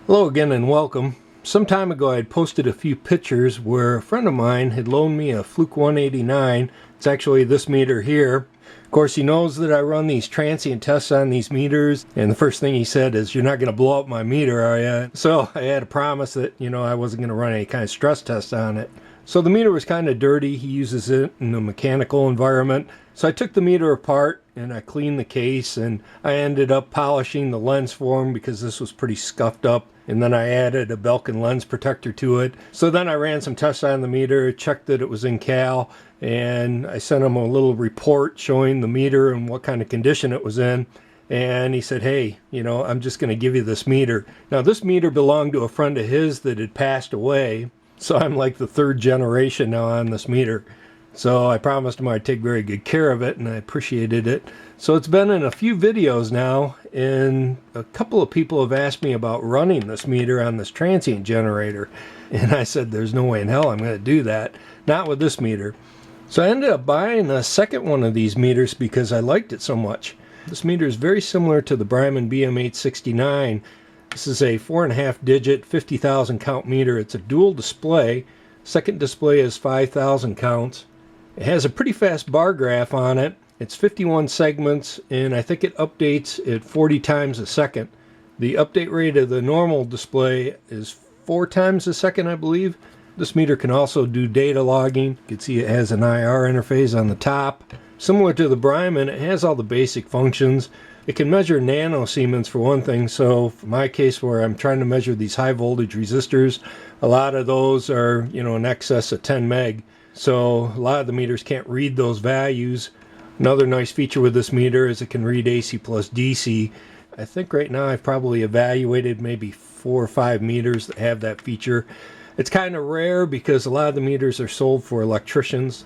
Hello again and welcome. Some time ago I had posted a few pictures where a friend of mine had loaned me a Fluke 189. It's actually this meter here. Of course, he knows that I run these transient tests on these meters, and the first thing he said is, "You're not going to blow up my meter, are you?" So I had to promise that, I wasn't going to run any kind of stress test on it. So the meter was kind of dirty. He uses it in a mechanical environment. So I took the meter apart and I cleaned the case, and I ended up polishing the lens for him because this was pretty scuffed up. And then I added a Belkin lens protector to it. So then I ran some tests on the meter, checked that it was in cal, and I sent him a little report showing the meter and what kind of condition it was in. And he said, "Hey, I'm just going to give you this meter." Now, this meter belonged to a friend of his that had passed away. So I'm like the third generation now on this meter. So I promised him I'd take very good care of it, and I appreciated it. So it's been in a few videos now, and a couple of people have asked me about running this meter on this transient generator. And I said, there's no way in hell I'm going to do that. Not with this meter. So I ended up buying a second one of these meters because I liked it so much. This meter is very similar to the Bryman BM869. This is a 4.5 digit 50,000 count meter. It's a dual display. Second display is 5,000 counts. It has a pretty fast bar graph on it. It's 51 segments, and I think it updates at 40 times a second. The update rate of the normal display is 4 times a second, I believe. This meter can also do data logging. You can see it has an IR interface on the top. Similar to the Bryman, it has all the basic functions. It can measure nanosiemens for one thing, so for my case where I'm trying to measure these high voltage resistors, a lot of those are, in excess of 10 meg. So a lot of the meters can't read those values. Another nice feature with this meter is it can read AC plus DC. I think right now I've probably evaluated maybe 4 or 5 meters that have that feature. It's kind of rare because a lot of the meters are sold for electricians.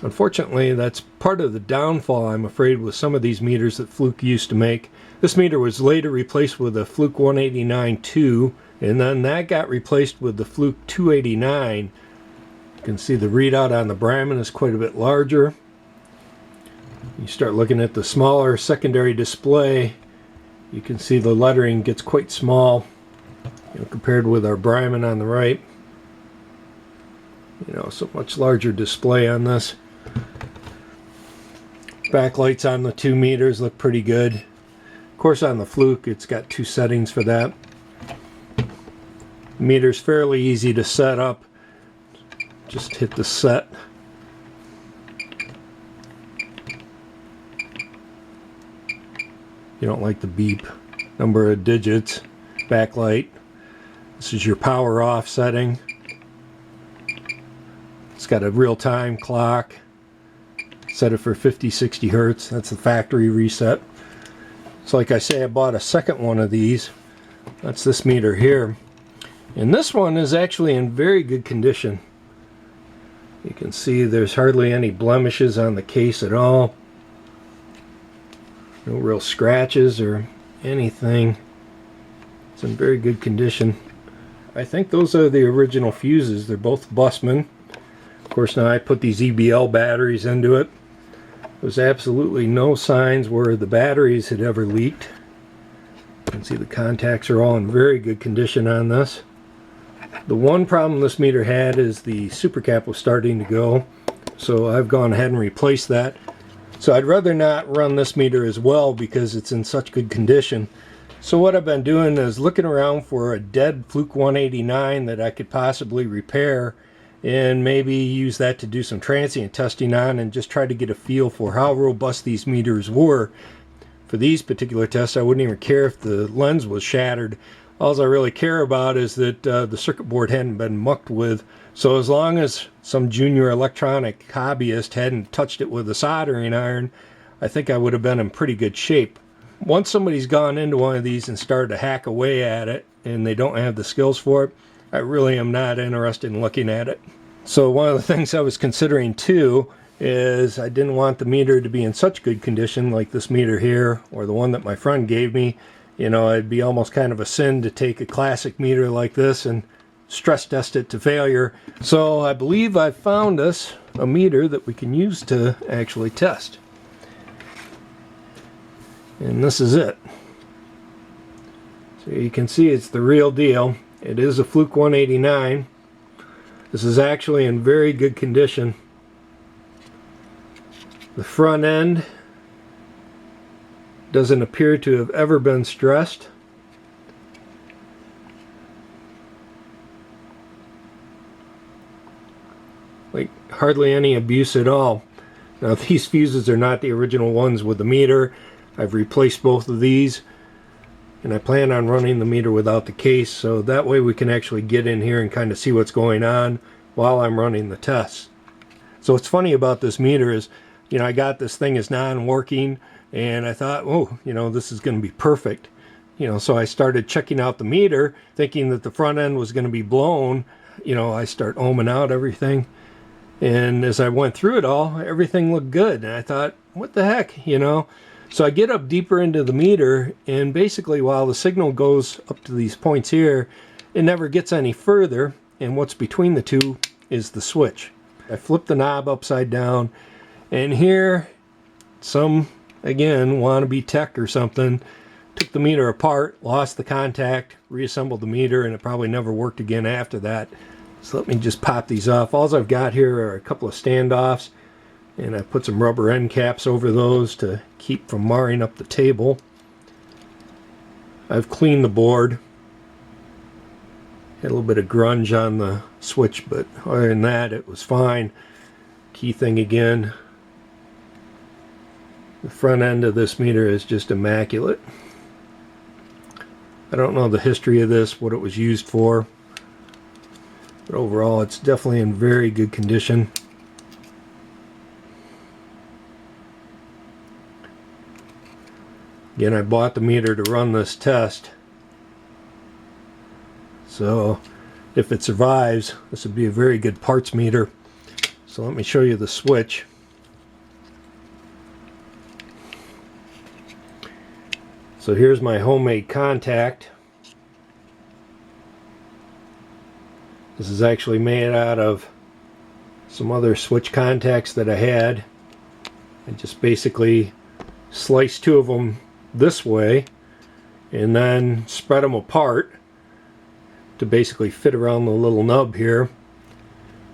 Unfortunately, that's part of the downfall, I'm afraid, with some of these meters that Fluke used to make. This meter was later replaced with a Fluke 189-2, and then that got replaced with the Fluke 289. You can see the readout on the Bryman is quite a bit larger. You start looking at the smaller secondary display, you can see the lettering gets quite small, compared with our Bryman on the right. So much larger display on this. Backlights on the 2 meters look pretty good. Of course, on the Fluke, it's got 2 settings for that. The meter's fairly easy to set up. Just hit the set. You don't like the beep. Number of digits. Backlight. This is your power off setting. It's got a real-time clock. Set it for 50-60 hertz. That's the factory reset. So like I say, I bought a second one of these. That's this meter here. And this one is actually in very good condition. You can see there's hardly any blemishes on the case at all. No real scratches or anything. It's in very good condition. I think those are the original fuses. They're both Bussmann. Of course, now I put these EBL batteries into it. There's absolutely no signs where the batteries had ever leaked. You can see the contacts are all in very good condition on this. The one problem this meter had is the supercap was starting to go, so I've gone ahead and replaced that. So I'd rather not run this meter as well because it's in such good condition. So what I've been doing is looking around for a dead Fluke 189 that I could possibly repair and maybe use that to do some transient testing on and just try to get a feel for how robust these meters were. For these particular tests, I wouldn't even care if the lens was shattered. All I really care about is that the circuit board hadn't been mucked with. So as long as some junior electronic hobbyist hadn't touched it with a soldering iron, I think I would have been in pretty good shape. Once somebody's gone into one of these and started to hack away at it and they don't have the skills for it, I really am not interested in looking at it. So one of the things I was considering too is I didn't want the meter to be in such good condition like this meter here or the one that my friend gave me. It'd be almost kind of a sin to take a classic meter like this and stress test it to failure. So I believe I've found us a meter that we can use to actually test. And this is it. So you can see it's the real deal. It is a Fluke 189. This is actually in very good condition. The front end doesn't appear to have ever been stressed. Like hardly any abuse at all. Now these fuses are not the original ones with the meter. I've replaced both of these, and I plan on running the meter without the case, so that way we can actually get in here and kind of see what's going on while I'm running the tests. So what's funny about this meter is, you know, I got this thing as non-working, and I thought, oh, you know, this is going to be perfect. You know, so I started checking out the meter, thinking that the front end was going to be blown. You know, I start ohming out everything. And as I went through it all, everything looked good. And I thought, what the heck, you know? So I get up deeper into the meter, and basically while the signal goes up to these points here, it never gets any further. And what's between the two is the switch. I flipped the knob upside down, and here, some, again, wannabe tech or something, took the meter apart, lost the contact, reassembled the meter, and it probably never worked again after that. So let me just pop these off. All I've got here are a couple of standoffs, and I put some rubber end caps over those to keep from marring up the table. I've cleaned the board. Had a little bit of grunge on the switch, but other than that, it was fine. Key thing again. The front end of this meter is just immaculate. I don't know the history of this, what it was used for. But overall, it's definitely in very good condition. Again, I bought the meter to run this test. So if it survives, this would be a very good parts meter. So let me show you the switch. So here's my homemade contact. This is actually made out of some other switch contacts that I had. I just basically sliced two of them this way and then spread them apart to basically fit around the little nub here.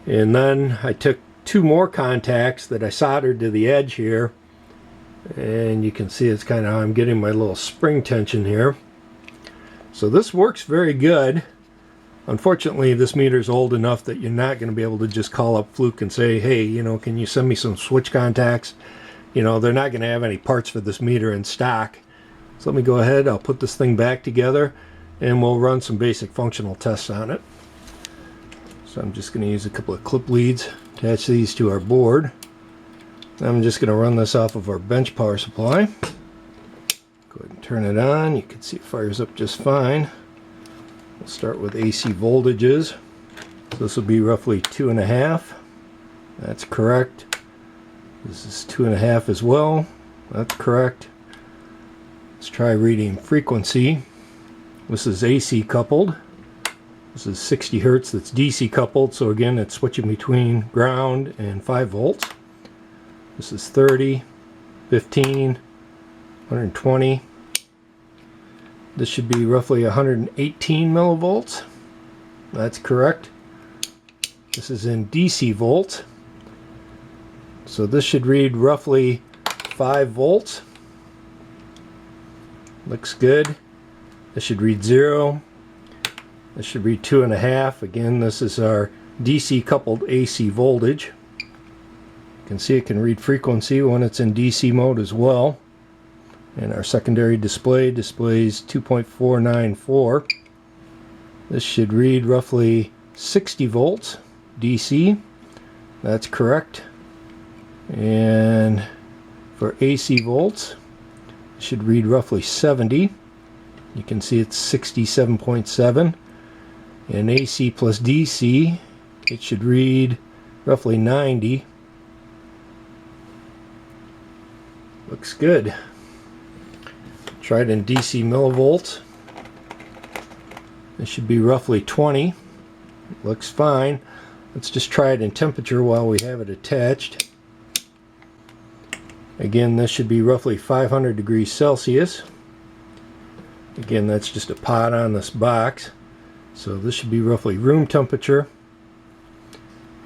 And then I took two more contacts that I soldered to the edge here, and you can see it's kind of how I'm getting my little spring tension here. So this works very good. Unfortunately, this meter is old enough that you're not going to be able to just call up Fluke and say, hey, you know, can you send me some switch contacts? You know, they're not going to have any parts for this meter in stock. So let me go ahead, I'll put this thing back together, and we'll run some basic functional tests on it. So I'm just going to use a couple of clip leads, attach these to our board. I'm just going to run this off of our bench power supply. Go ahead and turn it on. You can see it fires up just fine. We'll start with AC voltages. So this will be roughly 2.5. That's correct. This is 2.5 as well. That's correct. Let's try reading frequency. This is AC coupled. This is 60 Hertz that's DC coupled, so again it's switching between ground and 5 volts. This is 30, 15, 120. This should be roughly 118 millivolts. That's correct. This is in DC volts. So this should read roughly 5 volts. Looks good. This should read 0. This should read 2.5. Again, this is our DC coupled AC voltage. You can see it can read frequency when it's in DC mode as well. And our secondary display displays 2.494. This should read roughly 60 volts DC. That's correct. And for AC volts, it should read roughly 70. You can see it's 67.7. And AC plus DC, it should read roughly 90. Looks good. Try it in DC millivolts. It should be roughly 20. Looks fine. Let's just try it in temperature while we have it attached. Again, this should be roughly 500 degrees Celsius. Again, that's just a pot on this box. So this should be roughly room temperature.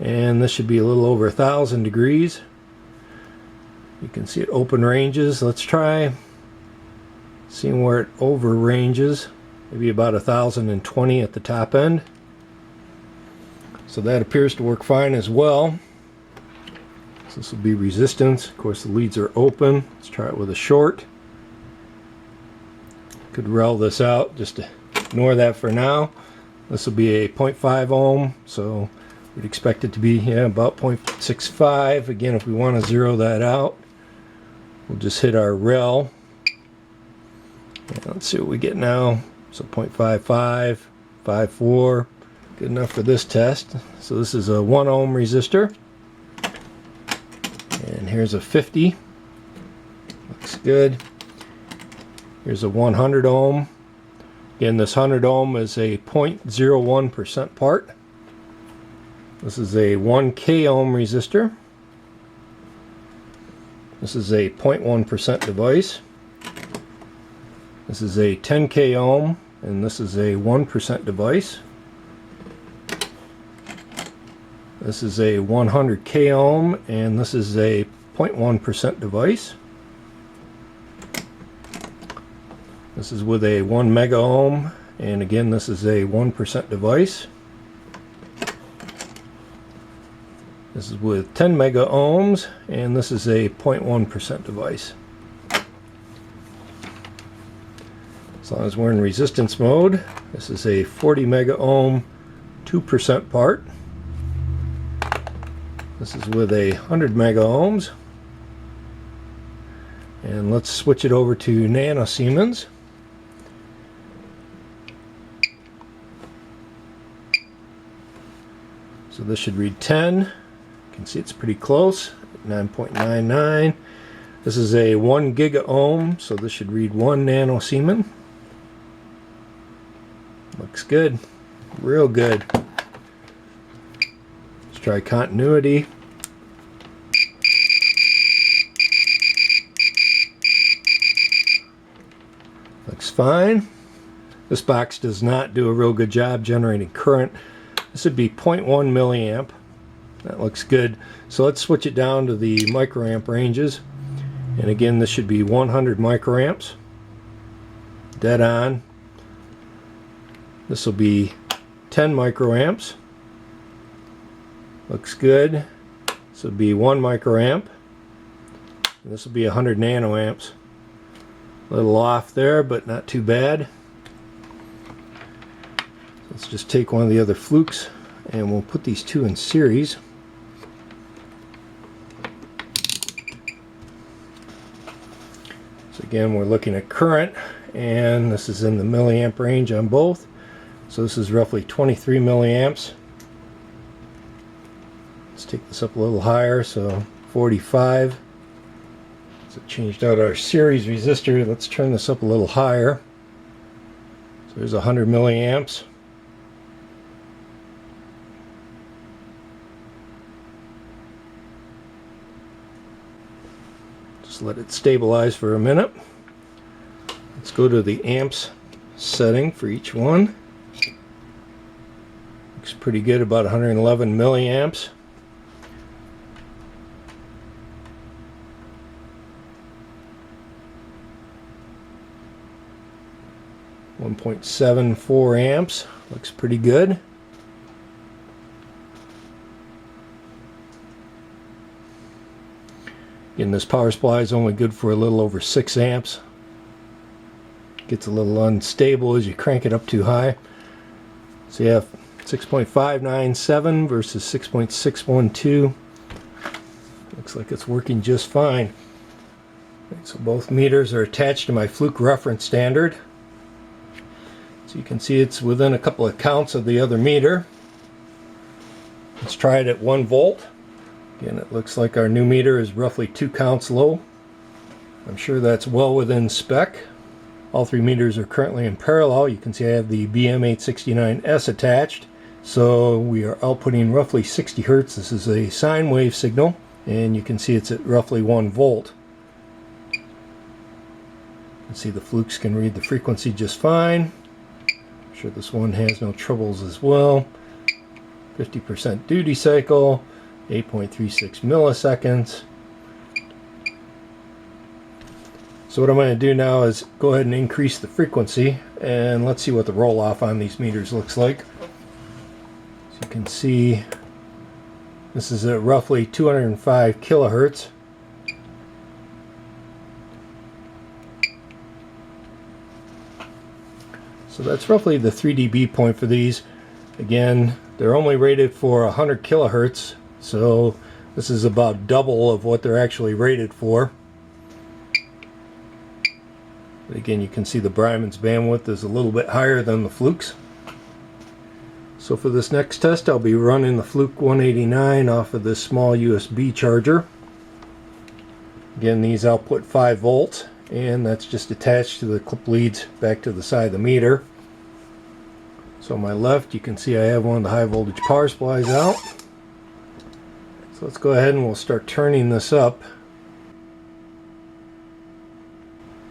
And this should be a little over 1,000 degrees. You can see it open ranges. Let's try seeing where it over ranges. Maybe about 1,020 at the top end. So that appears to work fine as well. So this will be resistance. Of course, the leads are open. Let's try it with a short. Could rel this out, just to ignore that for now. This will be a 0.5 ohm, so we'd expect it to be about 0.65. Again, if we want to zero that out, we'll just hit our rel. And let's see what we get now. So 0.55, 54, good enough for this test. So this is a 1 ohm resistor. And here's a 50. Looks good. Here's a 100 ohm. Again, this 100 ohm is a 0.01% part. This is a 1K ohm resistor. This is a 0.1% device. This is a 10K ohm, and this is a 1% device. This is a 100K ohm, and this is a 0.1% device. This is with a 1 mega ohm, and again this is a 1% device. This is with 10 mega ohms, and this is a 0.1% device. As long as we're in resistance mode, this is a 40 mega ohm 2% part. This is with a 100 mega ohms. And let's switch it over to nanosiemens. So this should read 10. You can see it's pretty close, 9.99. This is a 1 giga ohm, so this should read 1 nanosiemen. Looks good, real good. Let's try continuity. Looks fine. This box does not do a real good job generating current. This would be 0.1 milliamp. That looks good. So let's switch it down to the microamp ranges. And again, this should be 100 microamps. Dead on. This will be 10 microamps. Looks good. This will be 1 microamp. And this will be 100 nanoamps. A little off there, but not too bad. Let's just take one of the other Flukes and we'll put these two in series. So again, we're looking at current, and this is in the milliamp range on both. So this is roughly 23 milliamps. Let's take this up a little higher, so 45. So changed out our series resistor. Let's turn this up a little higher. So there's 100 milliamps. Just let it stabilize for a minute. Let's go to the amps setting for each one. Looks pretty good, about 111 milliamps. .74 amps, looks pretty good. Again, this power supply is only good for a little over 6 amps. Gets a little unstable as you crank it up too high. So you have 6.597 versus 6.612. Looks like it's working just fine. So both meters are attached to my Fluke reference standard. So you can see it's within a couple of counts of the other meter. Let's try it at 1 volt. Again, it looks like our new meter is roughly 2 counts low. I'm sure that's well within spec. All 3 meters are currently in parallel. You can see I have the BM869S attached. So we are outputting roughly 60 Hertz. This is a sine wave signal, and you can see it's at roughly 1 volt. You see the Flukes can read the frequency just fine. I'm sure this one has no troubles as well. 50% duty cycle, 8.36 milliseconds. So what I'm going to do now is go ahead and increase the frequency, and let's see what the roll off on these meters looks like. So you can see this is at roughly 205 kilohertz. So that's roughly the 3 dB point for these. Again, they're only rated for 100 kilohertz, so this is about double of what they're actually rated for. But again, you can see the Bryman's bandwidth is a little bit higher than the Fluke's. So for this next test, I'll be running the Fluke 189 off of this small USB charger. Again, these output 5 volts, and that's just attached to the clip leads back to the side of the meter. So on my left, you can see I have one of the high voltage power supplies out. So let's go ahead and we'll start turning this up.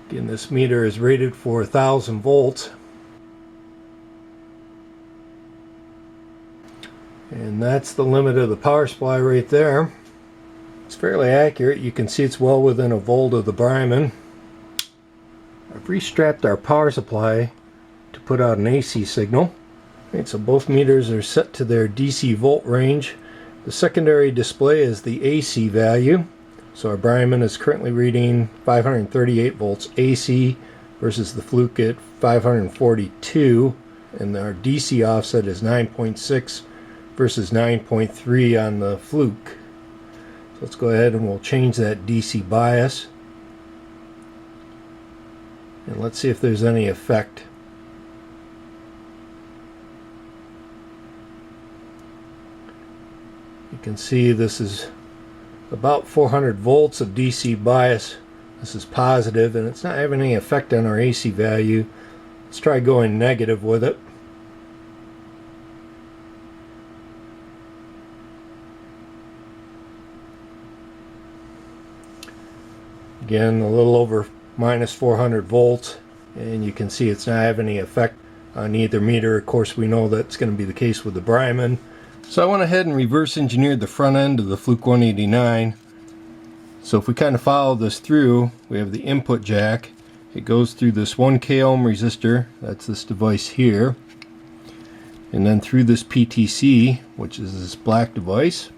Again, this meter is rated for 1000 volts. And that's the limit of the power supply right there. It's fairly accurate. You can see it's well within a volt of the Bryman. I've restrapped our power supply to put out an AC signal. Okay, so both meters are set to their DC volt range. The secondary display is the AC value. So our Bryman is currently reading 538 volts AC versus the Fluke at 542, and our DC offset is 9.6 versus 9.3 on the Fluke. So let's go ahead and we'll change that DC bias, and let's see if there's any effect. You can see this is about 400 volts of DC bias. This is positive, and it's not having any effect on our AC value. Let's try going negative with it. Again, a little over minus 400 volts, and you can see it's not having any effect on either meter. Of course, we know that's going to be the case with the Bryman. So I went ahead and reverse engineered the front end of the Fluke 189. So if we kind of follow this through, we have the input jack. It goes through this 1K ohm resistor, that's this device here, and then through this PTC, which is this black device,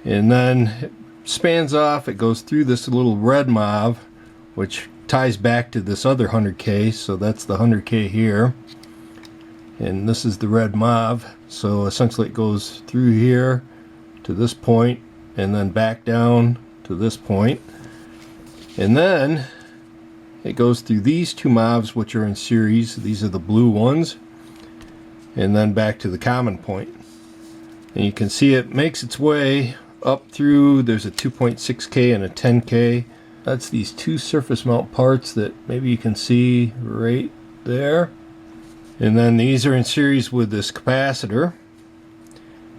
and then it spans off, it goes through this little red mauve, which ties back to this other 100K, so that's the 100K here, and this is the red mauve. So essentially it goes through here to this point and then back down to this point, and then it goes through these two mauves, which are in series. These are the blue ones, and then back to the common point. And you can see it makes its way up through, there's a 2.6K and a 10K. That's these two surface mount parts that maybe you can see right there. And then these are in series with this capacitor,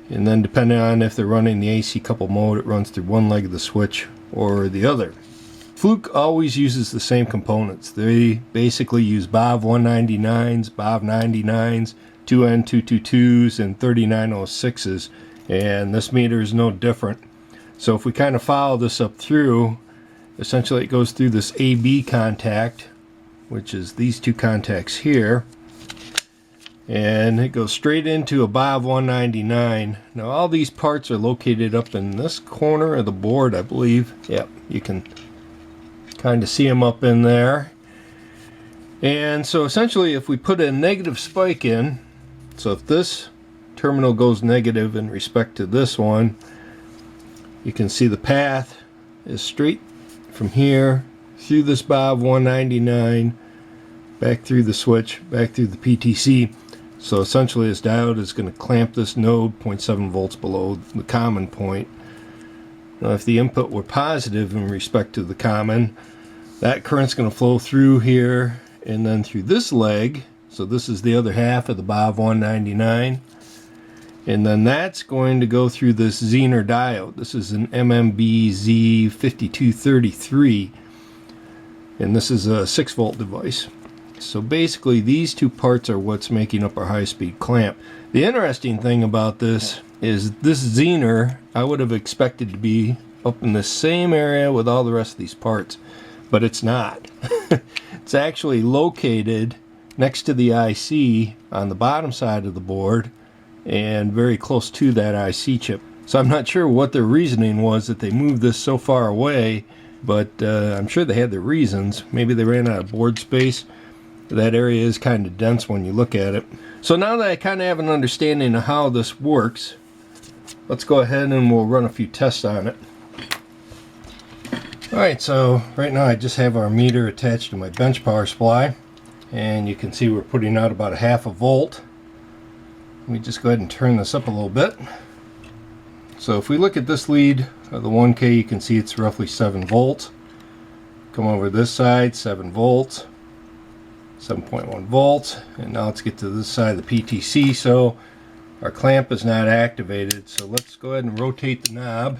and then depending on if they're running the AC couple mode, it runs through one leg of the switch or the other. Fluke always uses the same components. They basically use BAV 199s, BAV 99s, 2N222s, and 3906s, and this meter is no different. So if we kind of follow this up through, essentially it goes through this AB contact, which is these two contacts here, and it goes straight into a BAV 199. Now all these parts are located up in this corner of the board, I believe. Yep, you can kind of see them up in there. And so essentially if we put a negative spike in, so if this terminal goes negative in respect to this one, you can see the path is straight from here through this BAV 199, back through the switch, back through the PTC. So essentially this diode is going to clamp this node 0.7 volts below the common point. Now if the input were positive in respect to the common, that current's going to flow through here and then through this leg. So this is the other half of the BAV 199. And then that's going to go through this Zener diode. This is an MMB Z5233. and this is a 6-volt device. So basically these two parts are what's making up our high-speed clamp. The interesting thing about this is this zener I would have expected to be up in the same area with all the rest of these parts, but it's not. It's actually located next to the IC on the bottom side of the board and very close to that IC chip. So I'm not sure what their reasoning was that they moved this so far away, but I'm sure they had their reasons. Maybe they ran out of board space. That area is kind of dense when you look at it. So now that I kind of have an understanding of how this works, let's go ahead and we'll run a few tests on it. Alright, so right now I just have our meter attached to my bench power supply, and you can see we're putting out about a 1/2 volt. Let me just go ahead and turn this up a little bit. So if we look at this lead of the 1K, you can see it's roughly 7 volts. Come over this side, 7 volts, 7.1 volts, and now let's get to this side of the PTC. So our clamp is not activated, so let's go ahead and rotate the knob.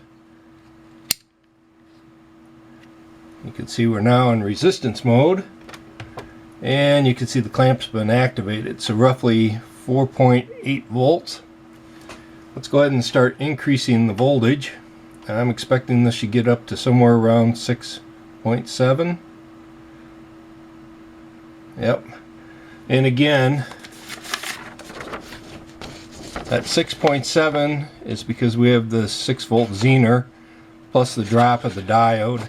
You can see we're now in resistance mode, and you can see the clamp's been activated, so roughly 4.8 volts. Let's go ahead and start increasing the voltage. I'm expecting this should get up to somewhere around 6.7. Yep. And again, that 6.7 is because we have the 6-volt zener plus the drop of the diode.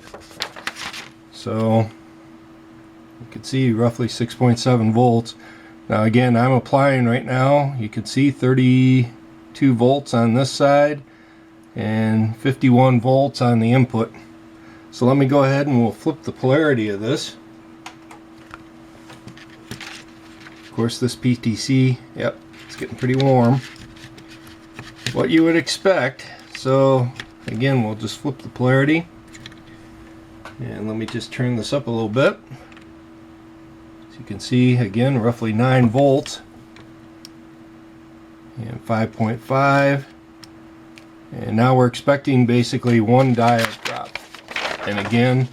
So you can see roughly 6.7 volts. Now again, I'm applying right now, you can see 32 volts on this side and 51 volts on the input. So let me go ahead and we'll flip the polarity of this. Of course this PTC, yep, it's getting pretty warm. What you would expect. So again, we'll just flip the polarity. And let me just turn this up a little bit. So you can see, again, roughly 9 volts. And 5.5. And now we're expecting basically one diode drop. And again,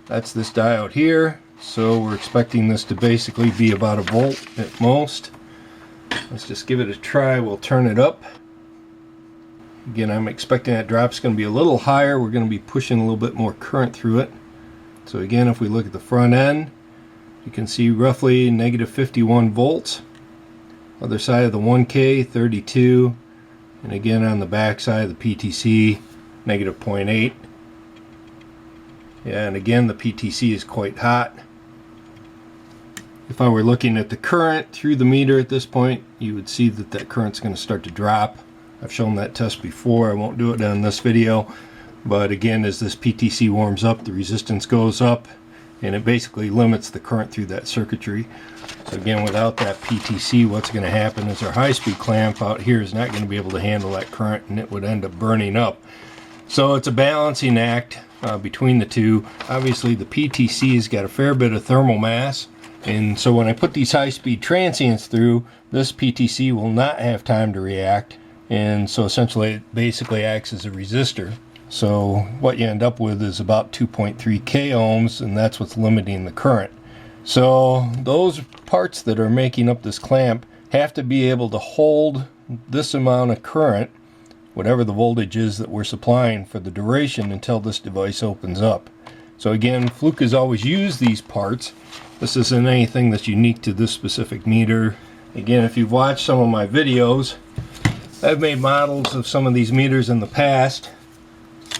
that's this diode here. So we're expecting this to basically be about a volt at most. Let's just give it a try. We'll turn it up. Again, I'm expecting that drop's going to be a little higher. We're going to be pushing a little bit more current through it. So again, if we look at the front end, you can see roughly negative 51 volts. Other side of the 1K, 32. And again, on the back side of the PTC, negative 0.8. Yeah, and again, the PTC is quite hot. If I were looking at the current through the meter at this point, you would see that that current's going to start to drop. I've shown that test before. I won't do it in this video, but again, as this PTC warms up, the resistance goes up and it basically limits the current through that circuitry. So again, without that PTC, what's going to happen is our high-speed clamp out here is not going to be able to handle that current, and it would end up burning up. So it's a balancing act between the two. Obviously the PTC has got a fair bit of thermal mass, and so when I put these high-speed transients through, this PTC will not have time to react. And so essentially it basically acts as a resistor. So what you end up with is about 2.3 k ohms, and that's what's limiting the current. So those parts that are making up this clamp have to be able to hold this amount of current, whatever the voltage is that we're supplying, for the duration until this device opens up. So again, Fluke has always used these parts. This isn't anything that's unique to this specific meter. Again, if you've watched some of my videos, I've made models of some of these meters in the past.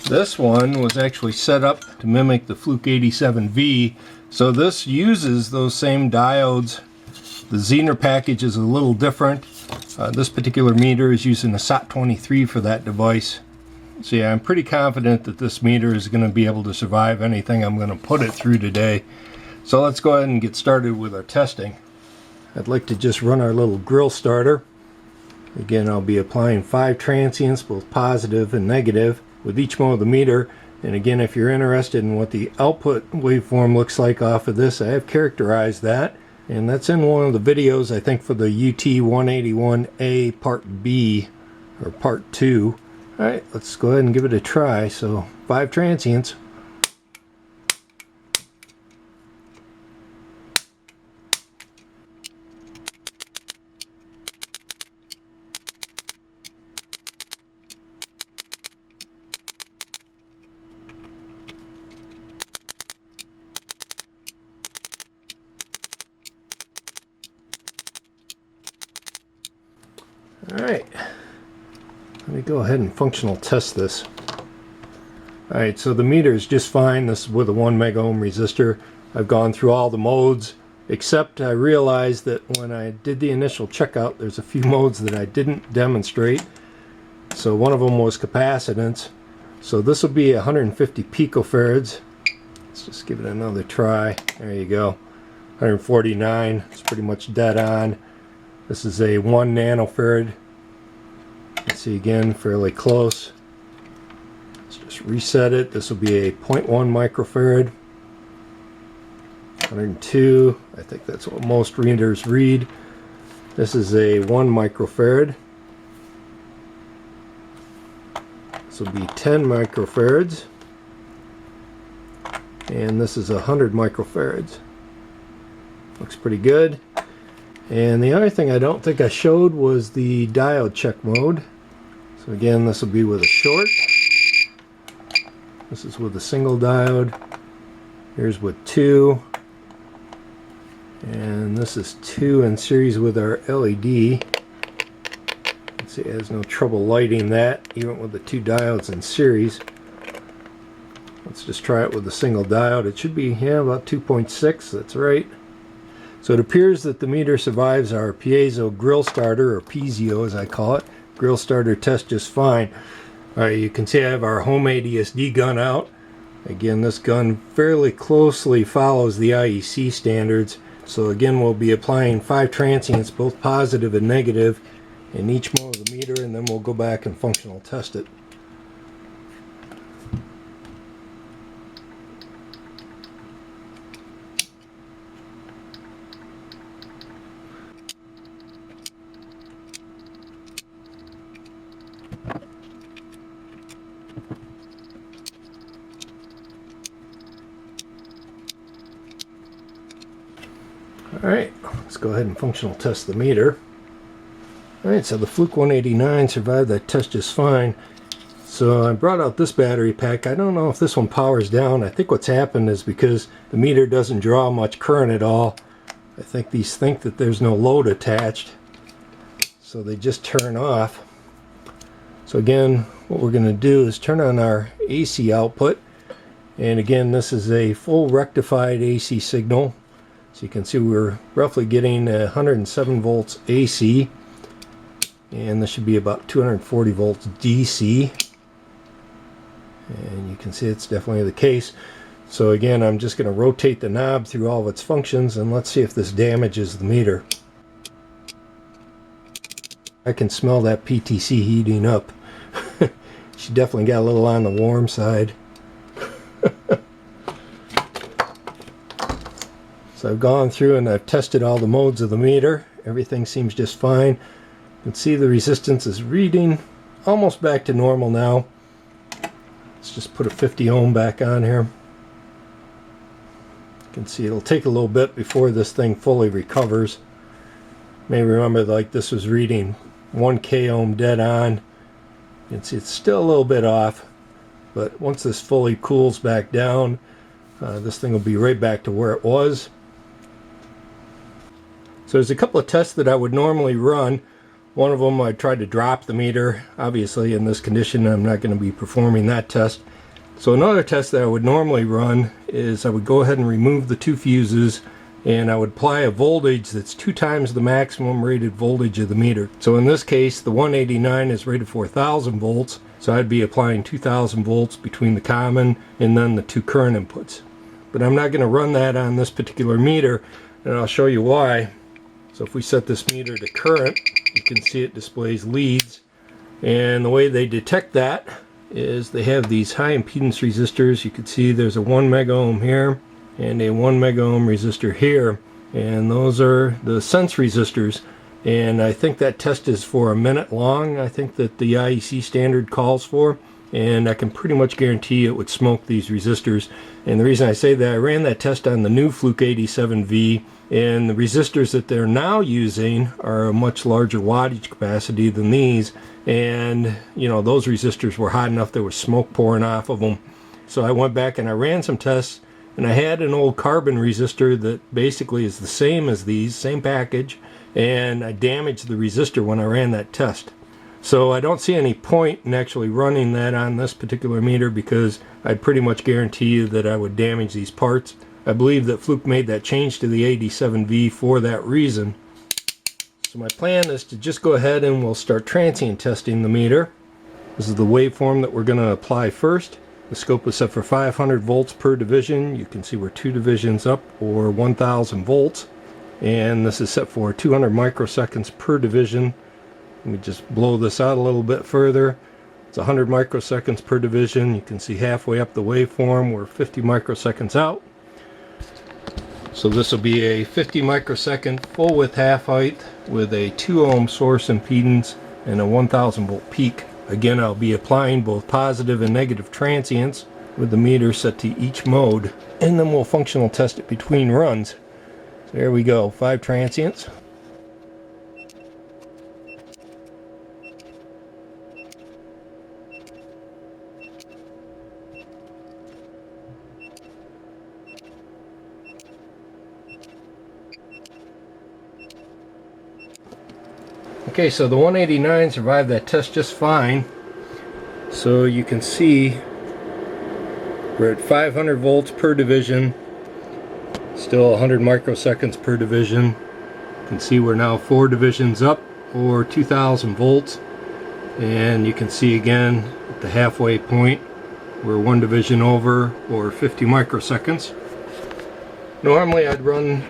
This one was actually set up to mimic the Fluke 87V. So this uses those same diodes. The zener package is a little different. This particular meter is using a SOT23 for that device. So yeah, I'm pretty confident that this meter is going to be able to survive anything I'm going to put it through today. So let's go ahead and get started with our testing. I'd like to just run our little grill starter. Again, I'll be applying 5 transients, both positive and negative, with each mode of the meter. And again, if you're interested in what the output waveform looks like off of this, I have characterized that. And that's in one of the videos, I think, for the UT181A Part B, or Part 2. Alright, let's go ahead and give it a try. So, 5 transients. Alright, let me go ahead and functional test this. Alright, so the meter is just fine. This is with a 1 mega ohm resistor. I've gone through all the modes, except I realized that when I did the initial checkout, there's a few modes that I didn't demonstrate. So one of them was capacitance. So this will be 150 picofarads. Let's just give it another try. There you go. 149. It's pretty much dead on. This is a 1 nanofarad. Let's see again, fairly close. Let's just reset it. This will be a 0.1 microfarad. 102. I think that's what most readers read. This is a 1 microfarad. This will be 10 microfarads. And this is 100 microfarads. Looks pretty good. And the other thing I don't think I showed was the diode check mode. So again, this will be with a short. This is with a single diode. Here's with 2. And this is 2 in series with our LED. Let's see, it has no trouble lighting that, even with the 2 diodes in series. Let's just try it with a single diode. It should be, yeah, about 2.6, that's right. So it appears that the meter survives our piezo grill starter, or piezo as I call it, grill starter test just fine. Alright, you can see I have our homemade ESD gun out. Again, this gun fairly closely follows the IEC standards. So again, we'll be applying 5 transients, both positive and negative, in each mode of the meter, and then we'll go back and functional test it. Alright, let's go ahead and functional test the meter. Alright, so the Fluke 189 survived that test just fine. So I brought out this battery pack. I don't know if this one powers down. I think what's happened is because the meter doesn't draw much current at all. I think these think that there's no load attached. So they just turn off. So again, what we're going to do is turn on our AC output. And again, this is a full rectified AC signal. So you can see we're roughly getting 107 volts AC, and this should be about 240 volts DC, and you can see it's definitely the case. So again, I'm just going to rotate the knob through all of its functions, and let's see if this damages the meter. I can smell that PTC heating up. She definitely got a little on the warm side. So I've gone through and I've tested all the modes of the meter. Everything seems just fine. You can see the resistance is reading almost back to normal now. Let's just put a 50 ohm back on here. You can see it'll take a little bit before this thing fully recovers. You may remember, like, this was reading 1k ohm dead on. You can see it's still a little bit off, but once this fully cools back down, this thing will be right back to where it was. So there's a couple of tests that I would normally run. One of them, I tried to drop the meter. Obviously in this condition I'm not going to be performing that test. So another test that I would normally run is I would go ahead and remove the 2 fuses, and I would apply a voltage that's 2 times the maximum rated voltage of the meter. So in this case, the 189 is rated 4,000 volts, so I'd be applying 2,000 volts between the common and then the 2 current inputs. But I'm not going to run that on this particular meter, and I'll show you why. So if we set this meter to current, you can see it displays leads, and the way they detect that is they have these high impedance resistors. You can see there's a 1 mega ohm here and a 1 mega ohm resistor here, and those are the sense resistors, and I think that test is for a minute long. I think that the IEC standard calls for, and I can pretty much guarantee it would smoke these resistors. And the reason I say that, I ran that test on the new Fluke 87V, and the resistors that they're now using are a much larger wattage capacity than these, and you know, those resistors were hot enough there was smoke pouring off of them. So I went back and I ran some tests, and I had an old carbon resistor that basically is the same as these, same package, and I damaged the resistor when I ran that test. So I don't see any point in actually running that on this particular meter, because I'd pretty much guarantee you that I would damage these parts. I believe that Fluke made that change to the AD7V for that reason. So my plan is to just go ahead and we'll start transient testing the meter. This is the waveform that we're going to apply first. The scope is set for 500 volts per division. You can see we're 2 divisions up, or 1000 volts. And this is set for 200 microseconds per division. Let me just blow this out a little bit further. It's 100 microseconds per division. You can see halfway up the waveform we're 50 microseconds out. So this will be a 50 microsecond full width half height with a 2 ohm source impedance and a 1000 volt peak. Again, I'll be applying both positive and negative transients with the meter set to each mode, and then we'll functional test it between runs. So there we go, 5 transients. Okay, so the 189 survived that test just fine. So you can see we're at 500 volts per division, still 100 microseconds per division. You can see we're now 4 divisions up, or 2000 volts. And you can see again at the halfway point we're 1 division over, or 50 microseconds. Normally I'd run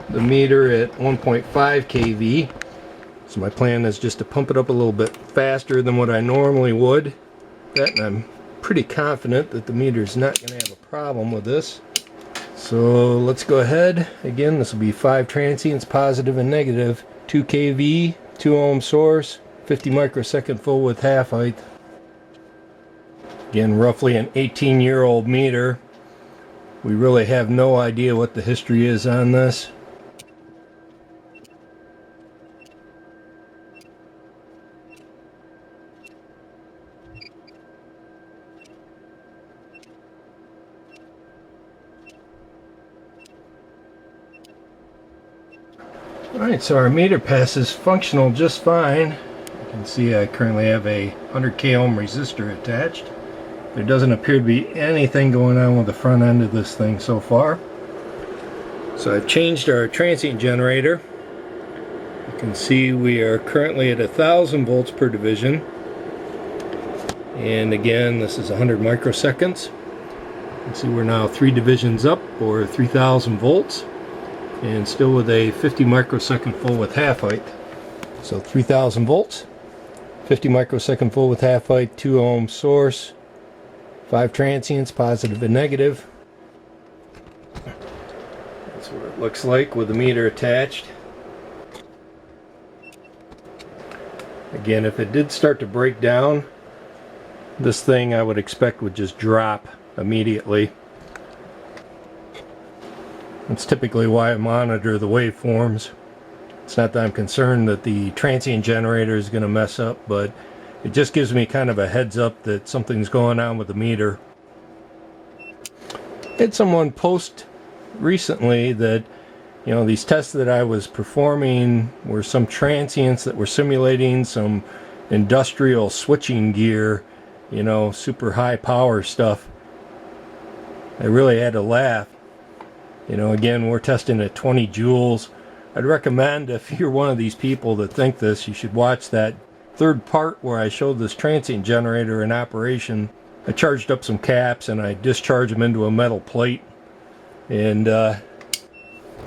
the meter at 1.5 kV. So my plan is just to pump it up a little bit faster than what I normally would. And I'm pretty confident that the meter is not going to have a problem with this. So let's go ahead. Again, this will be 5 transients, positive and negative. 2 kV, 2 ohm source, 50 microsecond full width half height. Again, roughly an 18-year-old meter. We really have no idea what the history is on this. Alright, so our meter passes functional just fine. You can see I currently have a 100k ohm resistor attached. There doesn't appear to be anything going on with the front end of this thing so far. So I've changed our transient generator. You can see we are currently at 1000 volts per division. And again, this is 100 microseconds. You can see we're now 3 divisions up, or 3000 volts. And still with a 50 microsecond full width half height. So 3000 volts, 50 microsecond full width half height, 2 ohm source, 5 transients, positive and negative. That's what it looks like with the meter attached. Again, if it did start to break down, this thing I would expect would just drop immediately. That's typically why I monitor the waveforms. It's not that I'm concerned that the transient generator is going to mess up, but it just gives me kind of a heads up that something's going on with the meter. I had someone post recently that, you know, these tests that I was performing were some transients that were simulating some industrial switching gear, you know, super high power stuff. I really had to laugh. You know, again, we're testing at 20 joules. I'd recommend, if you're one of these people that think this, you should watch that third part where I showed this transient generator in operation. I charged up some caps and I discharged them into a metal plate, and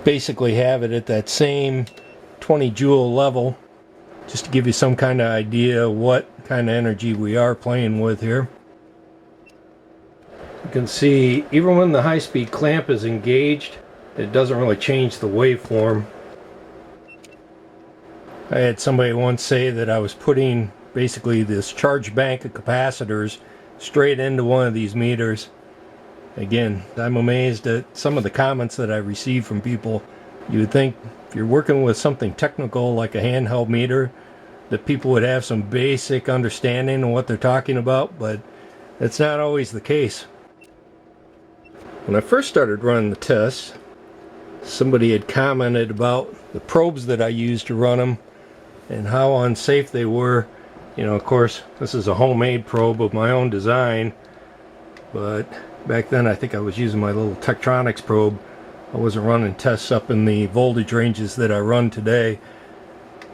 basically have it at that same 20 joule level, just to give you some kind of idea what kind of energy we are playing with here. You can see even when the high-speed clamp is engaged, it doesn't really change the waveform. I had somebody once say that I was putting basically this charge bank of capacitors straight into one of these meters. Again, I'm amazed at some of the comments that I receive from people. You would think if you're working with something technical like a handheld meter that people would have some basic understanding of what they're talking about, but that's not always the case. When I first started running the tests, somebody had commented about the probes that I used to run them and how unsafe they were. You know, of course, this is a homemade probe of my own design, but back then I think I was using my little Tektronix probe. I wasn't running tests up in the voltage ranges that I run today.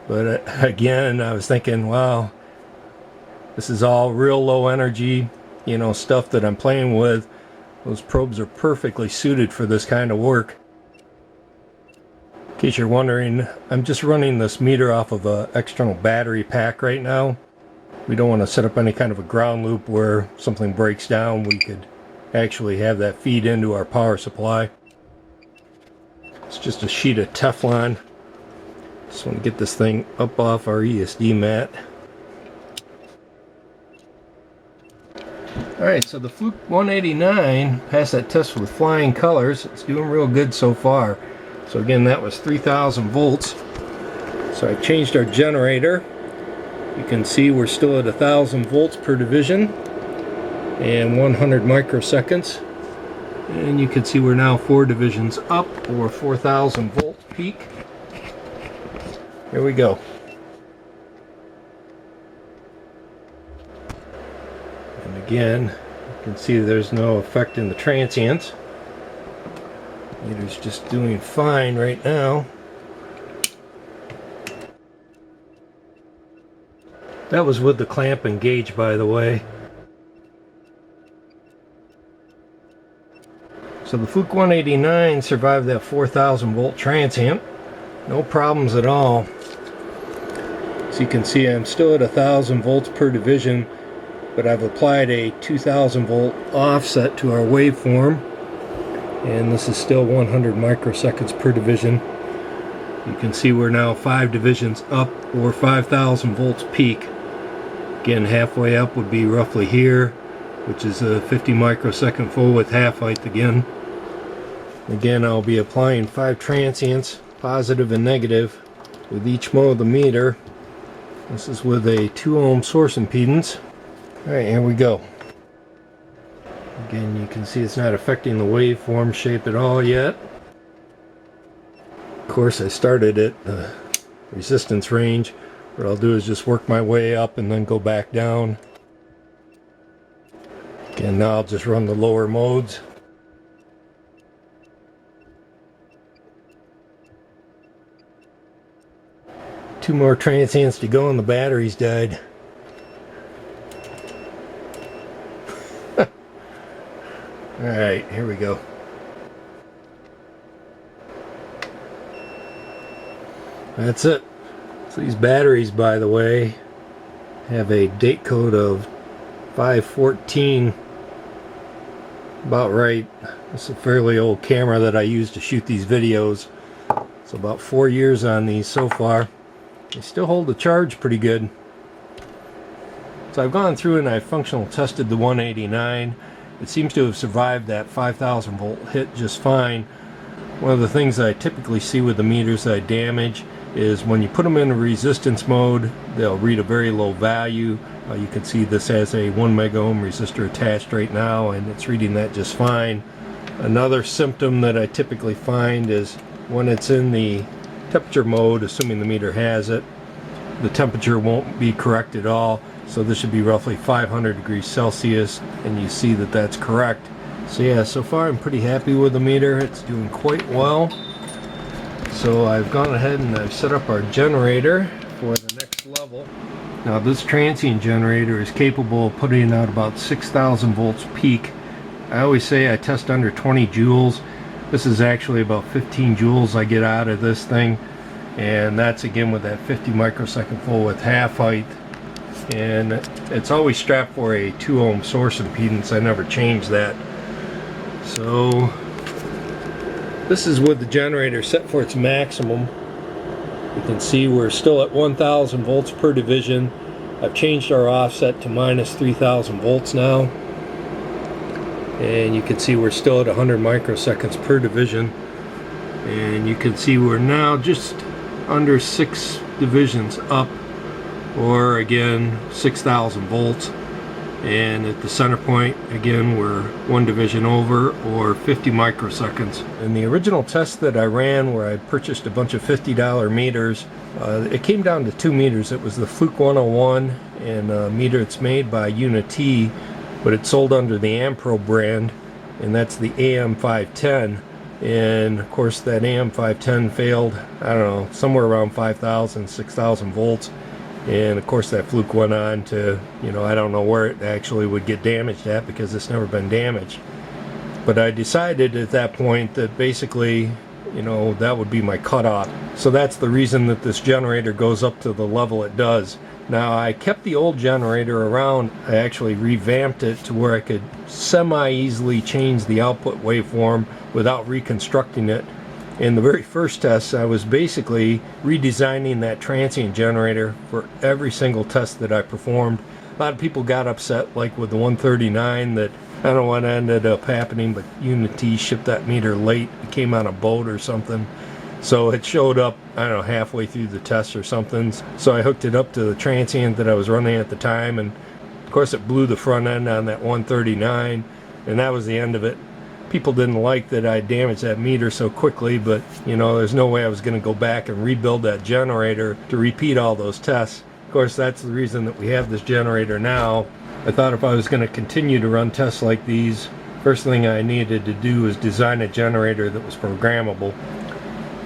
But again, I was thinking, wow, this is all real low energy, you know, stuff that I'm playing with. Those probes are perfectly suited for this kind of work. In case you're wondering, I'm just running this meter off of an external battery pack right now. We don't want to set up any kind of a ground loop where something breaks down. We could actually have that feed into our power supply. It's just a sheet of Teflon. Just want to get this thing up off our ESD mat. Alright, so the Fluke 189 passed that test with flying colors. It's doing real good so far. So again, that was 3,000 volts. So I changed our generator. You can see we're still at 1,000 volts per division and 100 microseconds. And you can see we're now 4 divisions up, or 4,000 volt peak. Here we go. And again, you can see there's no effect in the transients. Meter's just doing fine right now. That was with the clamp and gauge, by the way. So the Fluke 189 survived that 4,000 volt transient. No problems at all. As you can see, I'm still at 1,000 volts per division, but I've applied a 2,000 volt offset to our waveform, and this is still 100 microseconds per division. You can see we're now 5 divisions up, or 5,000 volts peak. Again, halfway up would be roughly here, which is a 50 microsecond full width half height again. Again, I'll be applying 5 transients, positive and negative, with each mode of the meter. This is with a 2 ohm source impedance. Alright, here we go. Again, you can see it's not affecting the waveform shape at all yet. Of course, I started at the resistance range. What I'll do is just work my way up and then go back down. Again, now I'll just run the lower modes. Two more transients to go and the battery's died. Alright, here we go. That's it. So these batteries, by the way, have a date code of 514. About right. It's a fairly old camera that I use to shoot these videos. So about 4 years on these so far. They still hold the charge pretty good. So I've gone through and I've functional tested the 189. It seems to have survived that 5,000 volt hit just fine. One of the things that I typically see with the meters that I damage is when you put them in a resistance mode, they'll read a very low value. You can see this has a 1 mega ohm resistor attached right now, and it's reading that just fine. Another symptom that I typically find is when it's in the temperature mode, assuming the meter has it, the temperature won't be correct at all. So this should be roughly 500 degrees Celsius, and you see that that's correct. So yeah, so far I'm pretty happy with the meter. It's doing quite well. So I've gone ahead and I've set up our generator for the next level. Now this transient generator is capable of putting out about 6,000 volts peak. I always say I test under 20 joules. This is actually about 15 joules I get out of this thing, and that's again with that 50 microsecond full width half height. And it's always strapped for a 2 ohm source impedance. I never change that. So this is with the generator set for its maximum. You can see we're still at 1,000 volts per division. I've changed our offset to minus 3,000 volts now. And you can see we're still at 100 microseconds per division. And you can see we're now just under 6 divisions up, or again 6,000 volts. and at the center point again we're 1 division over, or 50 microseconds. In the original test that I ran, where I purchased a bunch of $50 meters, it came down to 2 meters. It was the Fluke 101, and a meter it's made by Unity, but it's sold under the Ampro brand, and that's the AM510. And of course that AM510 failed, I don't know, somewhere around 5,000, 6,000 volts. And of course that Fluke went on to, you know, I don't know where it actually would get damaged at, because it's never been damaged. But I decided at that point that basically, you know, that would be my cutoff. So that's the reason that this generator goes up to the level it does. Now, I kept the old generator around. I actually revamped it to where I could semi-easily change the output waveform without reconstructing it. In the very first test, I was basically redesigning that transient generator for every single test that I performed. A lot of people got upset, like with the 139, that I don't know what ended up happening, but Unity shipped that meter late. It came on a boat or something. So it showed up, I don't know, halfway through the test or something. So I hooked it up to the transient that I was running at the time, and of course it blew the front end on that 139, and that was the end of it. People didn't like that I damaged that meter so quickly, but you know, there's no way I was going to go back and rebuild that generator to repeat all those tests. Of course, that's the reason that we have this generator now. I thought if I was going to continue to run tests like these, first thing I needed to do was design a generator that was programmable.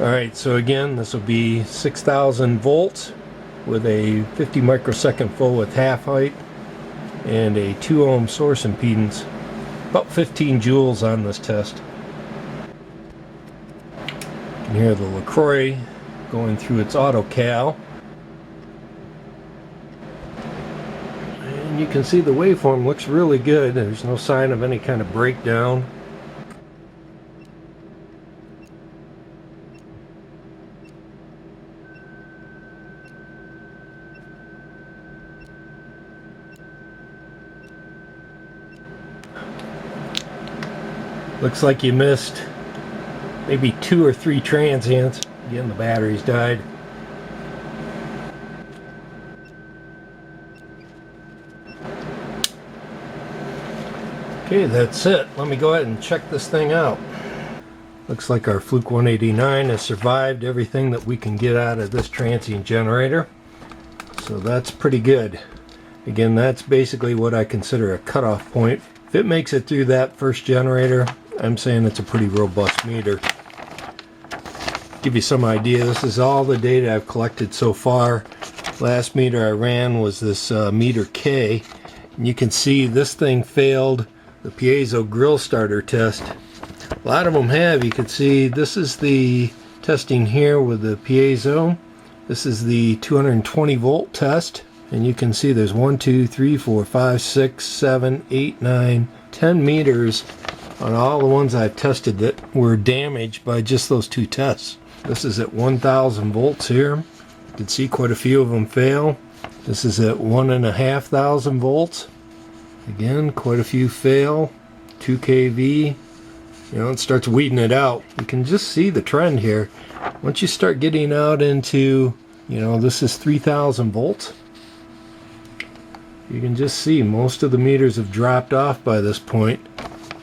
Alright, so again, this will be 6,000 volts with a 50 microsecond full width half height and a 2 ohm source impedance. About 15 joules on this test. You can hear the LaCroix going through its autocal. And you can see the waveform looks really good. There's no sign of any kind of breakdown. Looks like you missed maybe 2 or 3 transients. Again, the batteries died. Okay, that's it. Let me go ahead and check this thing out. Looks like our Fluke 189 has survived everything that we can get out of this transient generator. So that's pretty good. Again, that's basically what I consider a cutoff point. If it makes it through that first generator, I'm saying it's a pretty robust meter. Give you some idea, this is all the data I've collected so far. Last meter I ran was this meter K, and you can see this thing failed the piezo grill starter test. A lot of them have. You can see this is the testing here with the piezo. This is the 220 volt test, and you can see there's 1, 2, 3, 4, 5, 6, 7, 8, 9, 10 meters on all the ones I've tested that were damaged by just those 2 tests. This is at 1,000 volts here. You can see quite a few of them fail. This is at 1,500 volts. Again, quite a few fail. 2 kV. You know, it starts weeding it out. You can just see the trend here. Once you start getting out into, you know, this is 3,000 volts. You can just see most of the meters have dropped off by this point.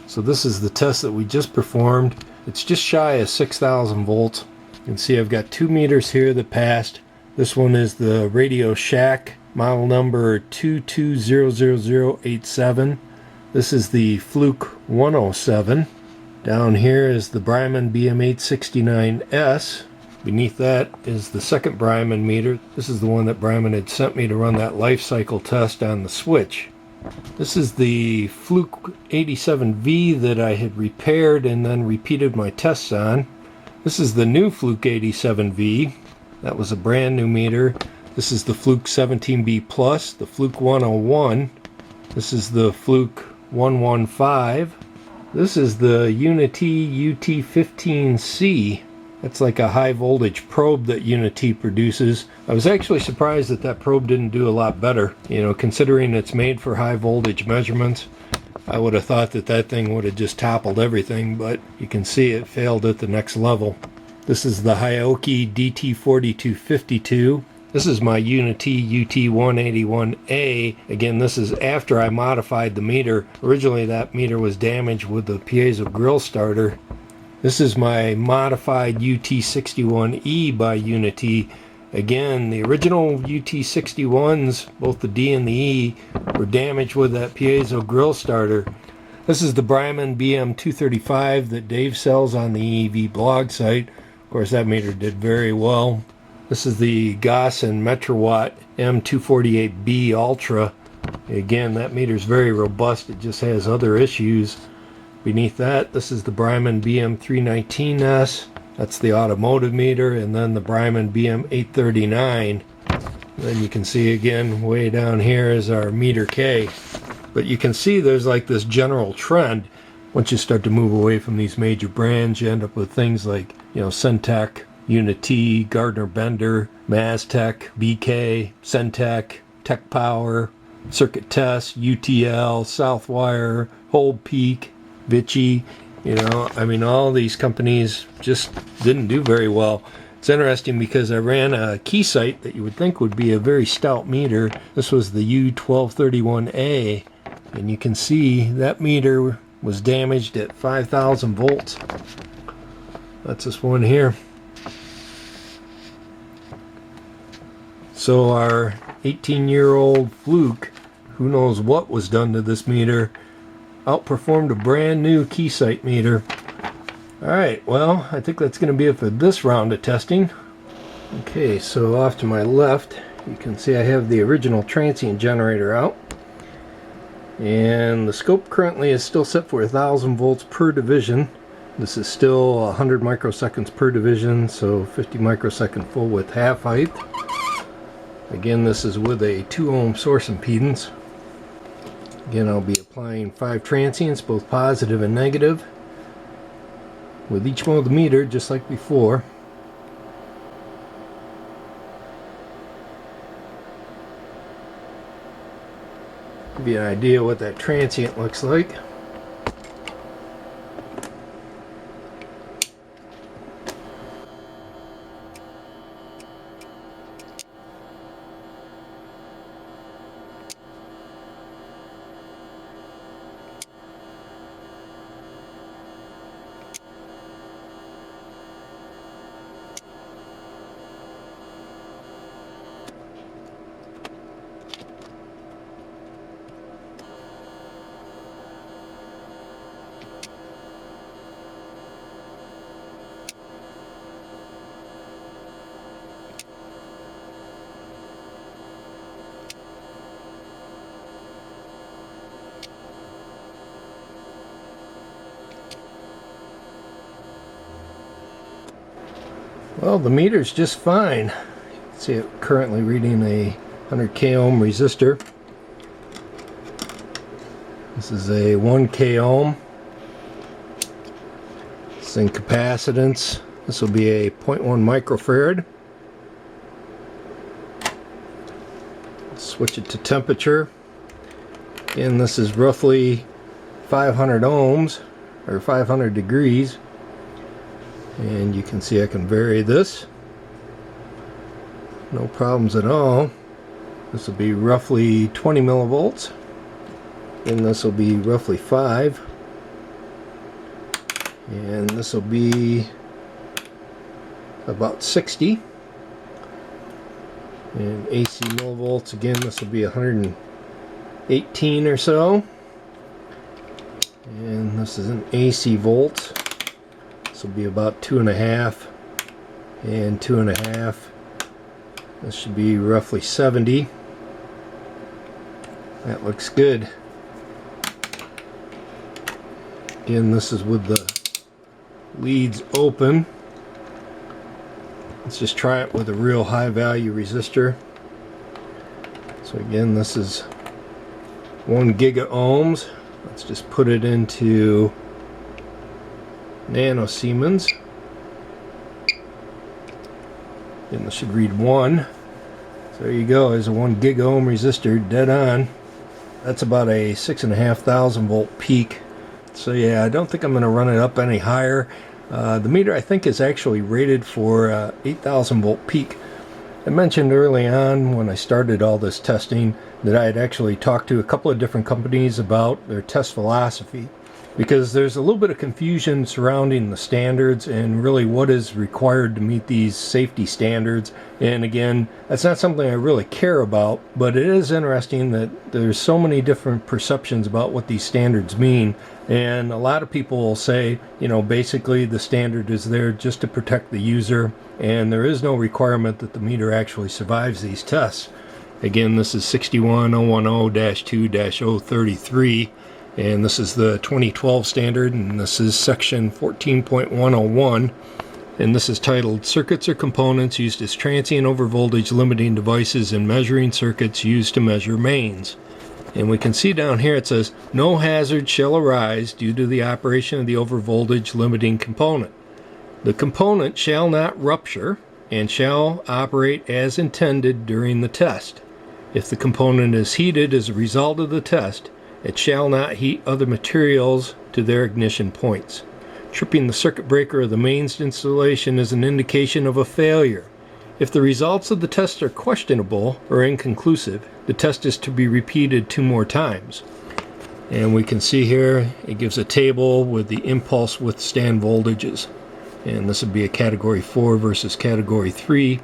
So this is the test that we just performed. It's just shy of 6,000 volts. You can see I've got 2 meters here that passed. This one is the Radio Shack, model number 220087. This is the Fluke 107. Down here is the Bryman BM869S. Beneath that is the second Bryman meter. This is the one that Bryman had sent me to run that life cycle test on the switch. This is the Fluke 87V that I had repaired and then repeated my tests on. This is the new Fluke 87V. That was a brand new meter. This is the Fluke 17B Plus, the Fluke 101. This is the Fluke 115. This is the Unity UT15C. That's like a high voltage probe that Unity produces. I was actually surprised that that probe didn't do a lot better. You know, considering it's made for high voltage measurements, I would have thought that that thing would have just toppled everything, but you can see it failed at the next level. This is the Hioki DT4252. This is my Unity UT181A. Again, this is after I modified the meter. Originally that meter was damaged with the piezo grill starter. This is my modified UT61E by Unity. Again, the original UT61s, both the D and the E, were damaged with that piezo grill starter. This is the Bryman BM235 that Dave sells on the EV blog site. Of course, that meter did very well. This is the Gossen Metrowatt M248B Ultra. Again, that meter is very robust. It just has other issues. Beneath that, this is the Bryman BM319S. That's the automotive meter. And then the Bryman BM839. Then you can see again, way down here is our meter K. But you can see there's like this general trend. Once you start to move away from these major brands, you end up with things like, Syntec, Unity, Gardner Bender, Maztec, BK, Centec, Tech Power, Circuit Test, UTL, Southwire, Hold Peak, Vichy. All these companies just didn't do very well. It's interesting because I ran a Keysight that you would think would be a very stout meter. This was the U1231A, and you can see that meter was damaged at 5,000 volts. That's this one here. So our 18-year-old Fluke, who knows what was done to this meter, outperformed a brand new Keysight meter. Alright, well, I think that's going to be it for this round of testing. Okay, so off to my left, you can see I have the original transient generator out. And the scope currently is still set for 1,000 volts per division. This is still 100 microseconds per division, so 50 microsecond full width half height. Again, this is with a 2 ohm source impedance. Again, I'll be applying 5 transients, both positive and negative, with each one of the meter, just like before. Give you an idea what that transient looks like. Well, the meter's just fine. You can see it currently reading a 100k ohm resistor. This is a 1k ohm. It's in capacitance. This will be a 0.1 microfarad. Switch it to temperature. Again, this is roughly 500 ohms or 500 degrees. And you can see I can vary this. No problems at all. This will be roughly 20 millivolts. And this will be roughly 5. And this will be about 60. And AC millivolts, again, this will be 118 or so. And this is an AC volt. This will be about 2.5 and 2.5. This should be roughly 70. That looks good. Again, this is with the leads open. Let's just try it with a real high value resistor. So again, this is 1 giga ohms. Let's just put it into nanosiemens. And this should read 1. So there you go, there's a 1 gig ohm resistor, dead on. That's about a 6,500 volt peak. So yeah, I don't think I'm going to run it up any higher. The meter I think is actually rated for 8,000 volt peak. I mentioned early on when I started all this testing that I had actually talked to a couple of different companies about their test philosophy, because there's a little bit of confusion surrounding the standards and really what is required to meet these safety standards. And again, that's not something I really care about, but it is interesting that there's so many different perceptions about what these standards mean. And a lot of people will say, you know, basically the standard is there just to protect the user, and there is no requirement that the meter actually survives these tests. Again, this is 61010-2-033. And this is the 2012 standard, and this is section 14.101, and this is titled Circuits or Components Used as Transient Overvoltage Limiting Devices and Measuring Circuits Used to Measure Mains. And we can see down here it says, no hazard shall arise due to the operation of the overvoltage limiting component. The component shall not rupture and shall operate as intended during the test. If the component is heated as a result of the test, it shall not heat other materials to their ignition points. Tripping the circuit breaker of the mains installation is an indication of a failure. If the results of the test are questionable or inconclusive, the test is to be repeated 2 more times. And we can see here it gives a table with the impulse withstand voltages. And this would be a category 4 versus category 3.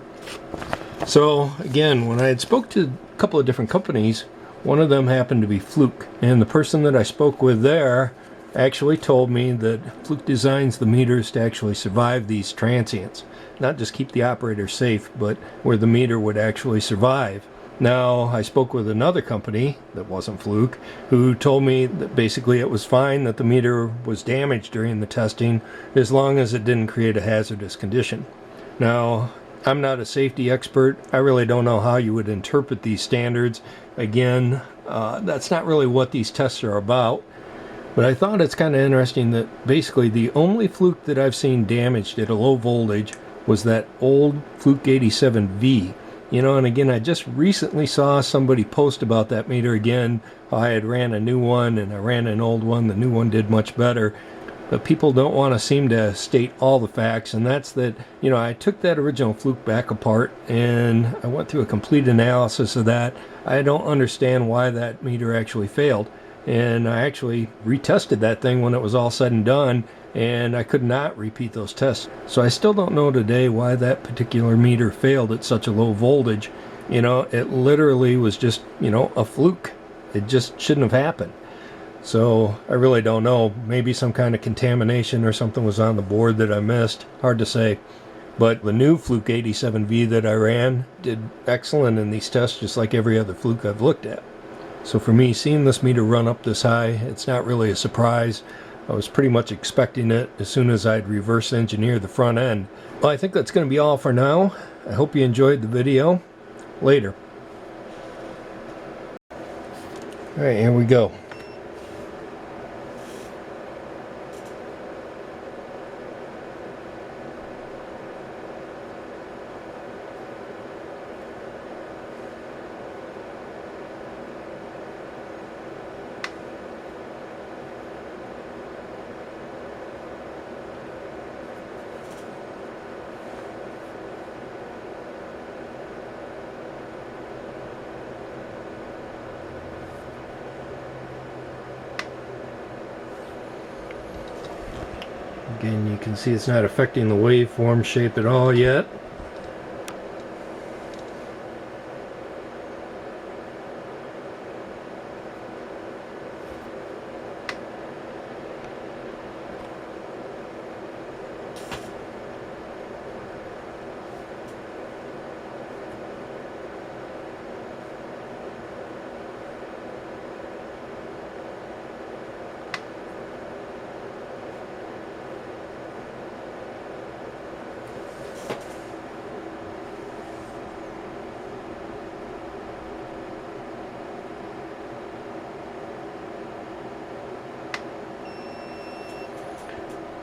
So again, when I had spoke to a couple of different companies, one of them happened to be Fluke, and the person that I spoke with there actually told me that Fluke designs the meters to actually survive these transients, not just keep the operator safe, but where the meter would actually survive. Now, I spoke with another company that wasn't Fluke, who told me that basically it was fine that the meter was damaged during the testing as long as it didn't create a hazardous condition. Now, I'm not a safety expert. I really don't know how you would interpret these standards. Again, that's not really what these tests are about. But I thought it's kind of interesting that basically the only Fluke that I've seen damaged at a low voltage was that old Fluke 87V. You know, and again, I just recently saw somebody post about that meter again. I had ran a new one and I ran an old one. The new one did much better. But people don't want to seem to state all the facts, and that's that, you know, I took that original Fluke back apart and I went through a complete analysis of that. I don't understand why that meter actually failed, and I actually retested that thing when it was all said and done, and I could not repeat those tests. So I still don't know today why that particular meter failed at such a low voltage. You know, it literally was just, you know, a fluke. It just shouldn't have happened. So I really don't know. Maybe some kind of contamination or something was on the board that I missed. Hard to say. But the new Fluke 87V that I ran did excellent in these tests, just like every other Fluke I've looked at. So for me, seeing this meter run up this high, it's not really a surprise. I was pretty much expecting it as soon as I'd reverse engineer the front end. Well, I think that's going to be all for now. I hope you enjoyed the video. Later. Alright, here we go. Again, you can see it's not affecting the waveform shape at all yet.